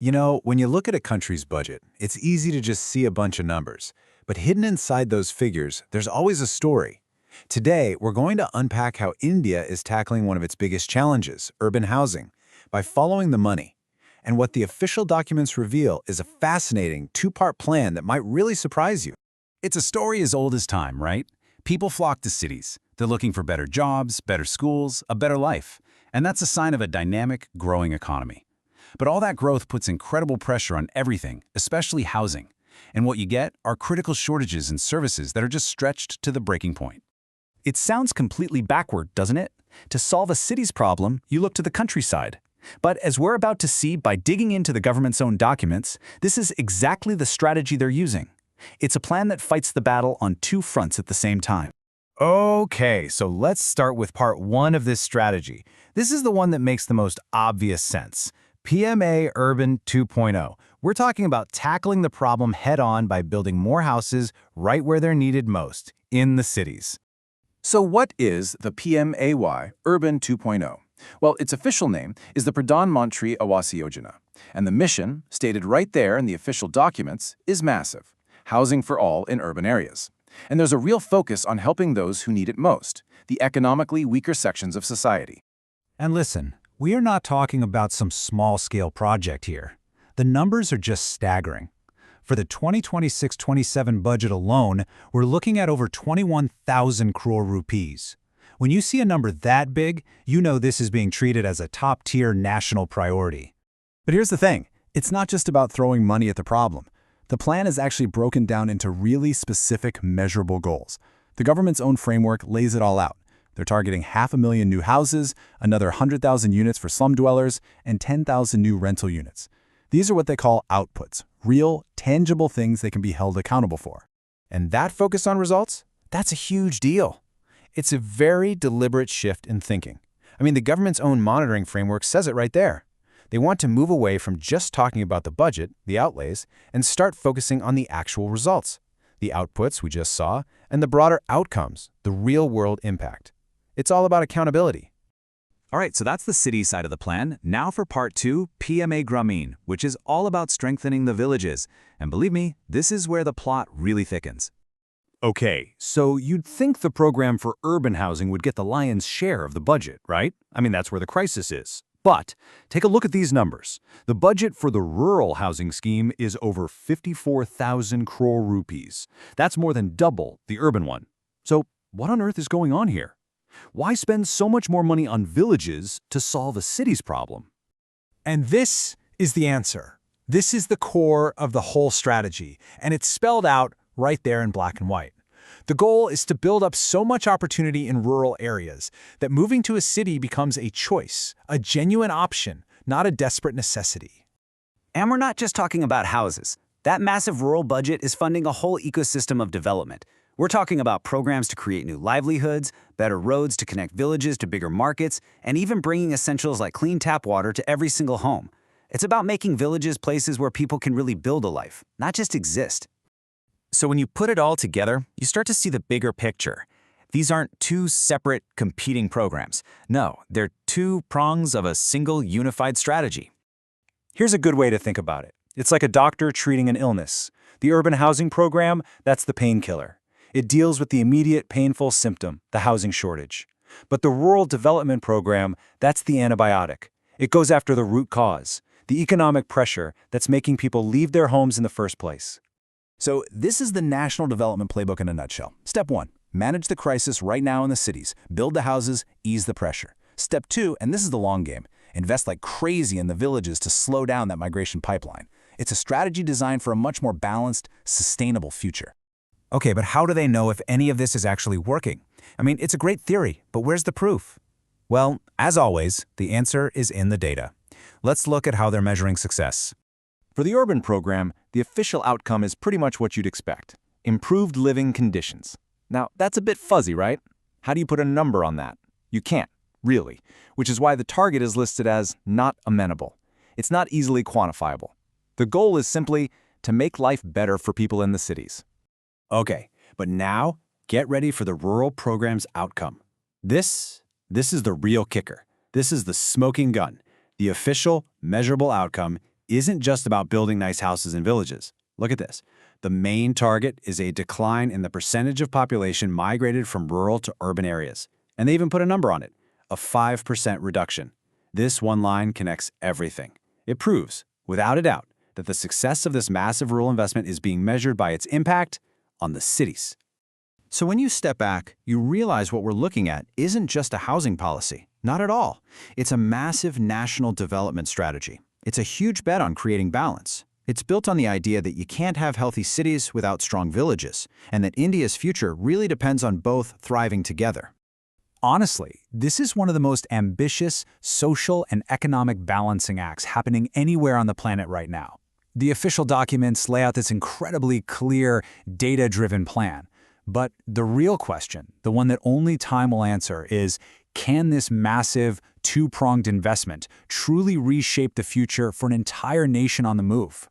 You know, when you look at a country's budget, it's easy to just see a bunch of numbers. But hidden inside those figures, there's always a story. Today, we're going to unpack how India is tackling one of its biggest challenges, urban housing, by following the money. And what the official documents reveal is a fascinating two-part plan that might really surprise you. It's a story as old as time, right? People flock to cities. They're looking for better jobs, better schools, a better life. And that's a sign of a dynamic, growing economy. But all that growth puts incredible pressure on everything, especially housing. And what you get are critical shortages in services that are just stretched to the breaking point. It sounds completely backward, doesn't it? To solve a city's problem, you look to the countryside. But as we're about to see by digging into the government's own documents, this is exactly the strategy they're using. It's a plan that fights the battle on two fronts at the same time. Okay, so let's start with part one of this strategy. This is the one that makes the most obvious sense. PMA Urban 2.0. We're talking about tackling the problem head-on by building more houses right where they're needed most, in the cities. So what is the PMAY Urban 2.0? Well, its official name is the Pradhan Mantri Awas Yojana, and the mission, stated right there in the official documents, is massive: housing for all in urban areas. And there's a real focus on helping those who need it most, the economically weaker sections of society. And listen, we are not talking about some small-scale project here. The numbers are just staggering. For the 2026-27 budget alone, we're looking at over 21,000 crore rupees. When you see a number that big, you know this is being treated as a top-tier national priority. But here's the thing. It's not just about throwing money at the problem. The plan is actually broken down into really specific, measurable goals. The government's own framework lays it all out. They're targeting 500,000 new houses, another 100,000 units for slum dwellers, and 10,000 new rental units. These are what they call outputs, real, tangible things they can be held accountable for. And that focus on results? That's a huge deal. It's a very deliberate shift in thinking. I mean, the government's own monitoring framework says it right there. They want to move away from just talking about the budget, the outlays, and start focusing on the actual results, the outputs we just saw, and the broader outcomes, the real-world impact. It's all about accountability. All right, so that's the city side of the plan. Now for part two, PMA Grameen, which is all about strengthening the villages. And believe me, this is where the plot really thickens. Okay, so you'd think the program for urban housing would get the lion's share of the budget, right? I mean, that's where the crisis is. But take a look at these numbers. The budget for the rural housing scheme is over 54,000 crore rupees. That's more than double the urban one. So what on earth is going on here? Why spend so much more money on villages to solve a city's problem? And this is the answer. This is the core of the whole strategy, and it's spelled out right there in black and white. The goal is to build up so much opportunity in rural areas that moving to a city becomes a choice, a genuine option, not a desperate necessity. And we're not just talking about houses. That massive rural budget is funding a whole ecosystem of development. We're talking about programs to create new livelihoods, better roads to connect villages to bigger markets, and even bringing essentials like clean tap water to every single home. It's about making villages places where people can really build a life, not just exist. So when you put it all together, you start to see the bigger picture. These aren't two separate, competing programs. No, they're two prongs of a single, unified strategy. Here's a good way to think about it. It's like a doctor treating an illness. The urban housing program, that's the painkiller. It deals with the immediate painful symptom, the housing shortage. But the rural development program, that's the antibiotic. It goes after the root cause, the economic pressure that's making people leave their homes in the first place. So this is the National Development Playbook in a nutshell. Step 1, manage the crisis right now in the cities. Build the houses, ease the pressure. Step 2, and this is the long game, invest like crazy in the villages to slow down that migration pipeline. It's a strategy designed for a much more balanced, sustainable future. Okay, but how do they know if any of this is actually working? I mean, it's a great theory, but where's the proof? Well, as always, the answer is in the data. Let's look at how they're measuring success. For the urban program, the official outcome is pretty much what you'd expect: improved living conditions. Now, that's a bit fuzzy, right? How do you put a number on that? You can't, really, which is why the target is listed as not amenable. It's not easily quantifiable. The goal is simply to make life better for people in the cities. Okay, but now get ready for the rural program's outcome. This is the real kicker. This is the smoking gun. The official, measurable outcome isn't just about building nice houses and villages. Look at this. The main target is a decline in the percentage of population migrated from rural to urban areas. And they even put a number on it, a 5% reduction. This one line connects everything. It proves, without a doubt, that the success of this massive rural investment is being measured by its impact on the cities. So when you step back, you realize what we're looking at isn't just a housing policy. Not at all. It's a massive national development strategy. It's a huge bet on creating balance. It's built on the idea that you can't have healthy cities without strong villages, and that India's future really depends on both thriving together. Honestly, this is one of the most ambitious social and economic balancing acts happening anywhere on the planet right now. The official documents lay out this incredibly clear, data-driven plan. But the real question, the one that only time will answer, is can this massive, two-pronged investment truly reshape the future for an entire nation on the move?